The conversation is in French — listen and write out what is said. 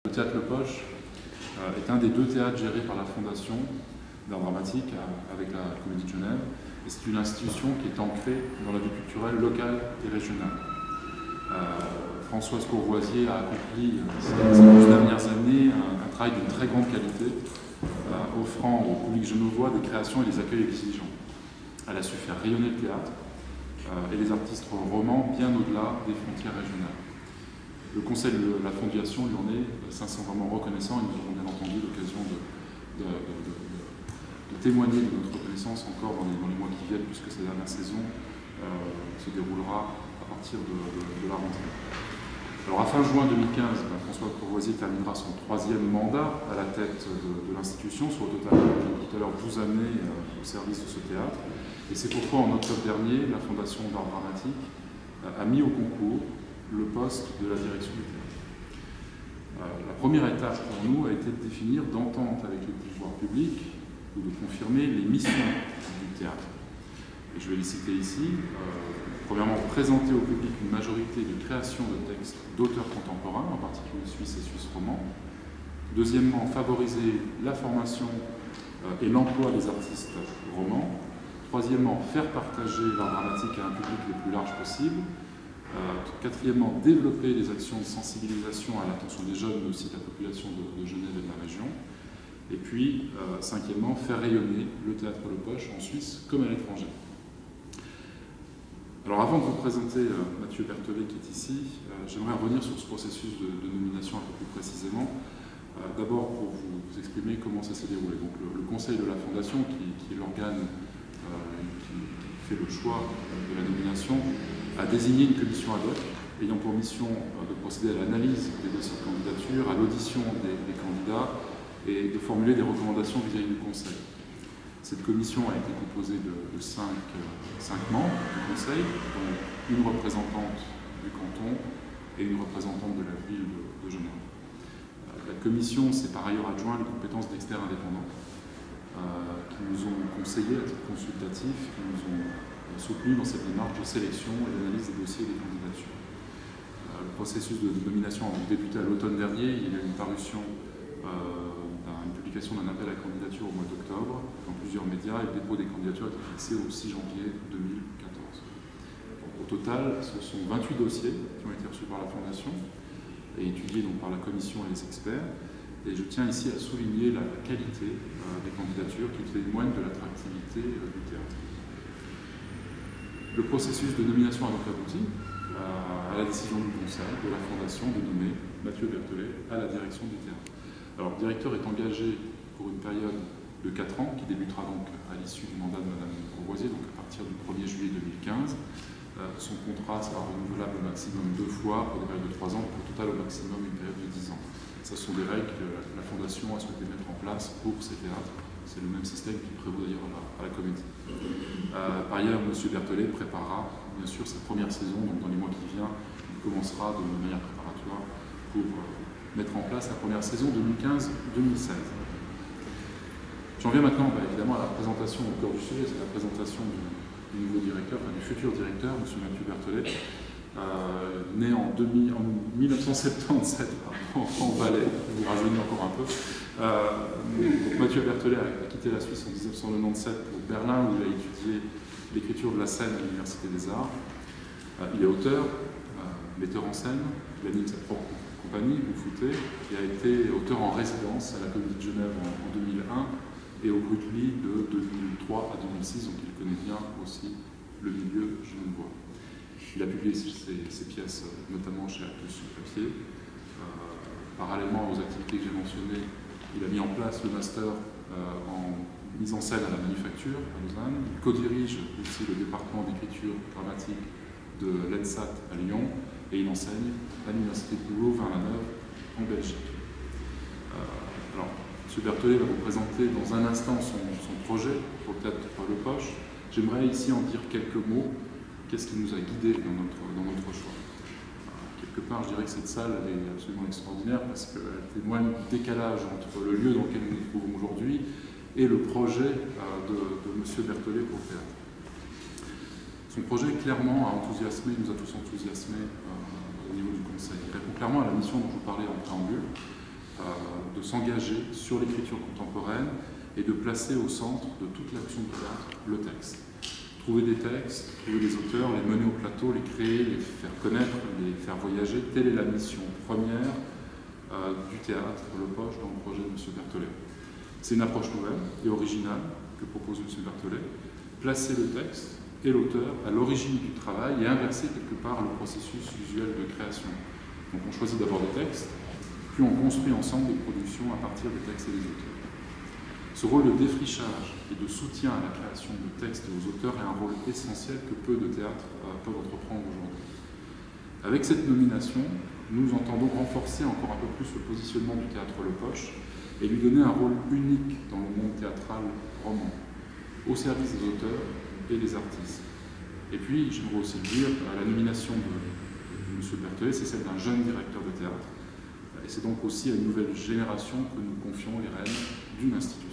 Le théâtre Le Poche est un des deux théâtres gérés par la Fondation d'art dramatique avec la Comédie de Genève. Et c'est une institution qui est ancrée dans la vie culturelle locale et régionale. Françoise Courvoisier a accompli ces 12 dernières années un travail d'une très grande qualité, offrant au public genevois des créations et des accueils exigeants. Elle a su faire rayonner le théâtre et les artistes romans bien au-delà des frontières régionales. Le conseil de la Fondation lui en est sincèrement reconnaissant et nous aurons bien entendu l'occasion de témoigner de notre reconnaissance encore dans les mois qui viennent, puisque cette dernière saison se déroulera à partir de la rentrée. Alors à fin juin 2015, François Courvoisier terminera son 3e mandat à la tête de l'institution, sur le total, tout à l'heure, 12 années au service de ce théâtre. Et c'est pourquoi en octobre dernier, la Fondation d'art dramatique a mis au concours le poste de la direction du théâtre. La première étape pour nous a été de définir, d'entente avec le pouvoir public, ou de confirmer les missions du théâtre. Et je vais les citer ici. Premièrement, présenter au public une majorité de créations de textes d'auteurs contemporains, en particulier suisses et suisses romans. Deuxièmement, favoriser la formation et l'emploi des artistes romans. Troisièmement, faire partager l'art dramatique à un public le plus large possible. Quatrièmement, développer des actions de sensibilisation à l'attention des jeunes, mais aussi de la population de Genève et de la région. Et puis, cinquièmement, faire rayonner le théâtre Le Poche en Suisse comme à l'étranger. Alors avant de vous présenter Mathieu Berthollet qui est ici, j'aimerais revenir sur ce processus de nomination un peu plus précisément. D'abord pour vous exprimer comment ça s'est déroulé. Donc le conseil de la Fondation, qui est l'organe qui fait le choix de la nomination, a désigné une commission ad hoc ayant pour mission de procéder à l'analyse des dossiers de candidature, à l'audition des candidats et de formuler des recommandations vis-à-vis du Conseil. Cette commission a été composée de 5 membres du Conseil, dont une représentante du canton et une représentante de la ville de Genève. La commission s'est par ailleurs adjoint les compétences d'experts indépendants qui nous ont conseillé à titre consultatif, qui nous ont soutenus dans cette démarche de sélection et d'analyse des dossiers et des candidatures. Le processus de nomination a débuté à l'automne dernier. Il y a eu une parution, une publication d'un appel à candidature au mois d'octobre dans plusieurs médias, et le dépôt des candidatures a été fixé au 6 janvier 2014. Donc, au total, ce sont 28 dossiers qui ont été reçus par la Fondation et étudiés donc, par la commission et les experts. Et je tiens ici à souligner la qualité des candidatures qui témoignent de l'attractivité du théâtre. Le processus de nomination a donc abouti à la décision du Conseil de la Fondation de nommer Mathieu Berthollet à la direction du théâtre. Alors, le directeur est engagé pour une période de 4 ans, qui débutera donc à l'issue du mandat de Mme Courvoisier, donc à partir du 1er juillet 2015. Son contrat sera renouvelable au maximum 2 fois pour des périodes de 3 ans, pour au total au maximum une période de 10 ans. Ce sont des règles que la Fondation a souhaité mettre en place pour ces théâtres. C'est le même système qui prévaut d'ailleurs à la Comédie. Par ailleurs, M. Berthollet préparera bien sûr sa première saison, donc dans les mois qui viennent, il commencera de manière préparatoire pour mettre en place la première saison 2015-2016. J'en viens maintenant évidemment à la présentation au cœur du sujet, c'est la présentation du nouveau directeur, enfin du futur directeur, M. Mathieu Berthollet, né en 1977 en Valais, vous rajeunissez encore un peu. Donc Mathieu Berthollet a quitté la Suisse en 1997 pour Berlin, où il a étudié l'écriture de la scène à l'Université des Arts. Il est auteur, metteur en scène, il anime sa propre compagnie, Boufouté, qui a été auteur en résidence à la Comédie de Genève en 2001 et au Brutli de 2003 à 2006, donc il connaît bien aussi le milieu genevois. Il a publié ses pièces notamment chez Actes sur papier. Parallèlement aux activités que j'ai mentionnées, il a mis en place le master en mise en scène à la Manufacture à Lausanne. Il co-dirige aussi le département d'écriture dramatique de l'ENSAT à Lyon et il enseigne à l'Université de Louvain-la-Neuve en Belgique. Alors, M. Berthollet va vous présenter dans un instant son projet pour le théâtre Le Poche. J'aimerais ici en dire quelques mots. Qu'est-ce qui nous a guidés dans notre choix? Quelque part, je dirais que cette salle est absolument extraordinaire parce qu'elle témoigne du décalage entre le lieu dans lequel nous nous trouvons aujourd'hui et le projet de M. Berthollet pour le théâtre. Son projet, clairement, nous a tous enthousiasmés au niveau du Conseil. Il répond clairement à la mission dont je vous parlais en préambule, de s'engager sur l'écriture contemporaine et de placer au centre de toute l'action du théâtre le texte. Trouver des textes, trouver des auteurs, les mener au plateau, les créer, les faire connaître, les faire voyager, telle est la mission première du théâtre Le Poche dans le projet de M. Berthollet. C'est une approche nouvelle et originale que propose M. Berthollet, placer le texte et l'auteur à l'origine du travail et inverser quelque part le processus usuel de création. Donc on choisit d'abord des textes, puis on construit ensemble des productions à partir des textes et des auteurs. Ce rôle de défrichage et de soutien à la création de textes et aux auteurs est un rôle essentiel que peu de théâtres peuvent entreprendre aujourd'hui. Avec cette nomination, nous entendons renforcer encore un peu plus le positionnement du théâtre Le Poche et lui donner un rôle unique dans le monde théâtral roman, au service des auteurs et des artistes. Et puis, j'aimerais aussi dire, la nomination de M. Berthollet, c'est celle d'un jeune directeur de théâtre, et c'est donc aussi à une nouvelle génération que nous confions les rênes d'une institution.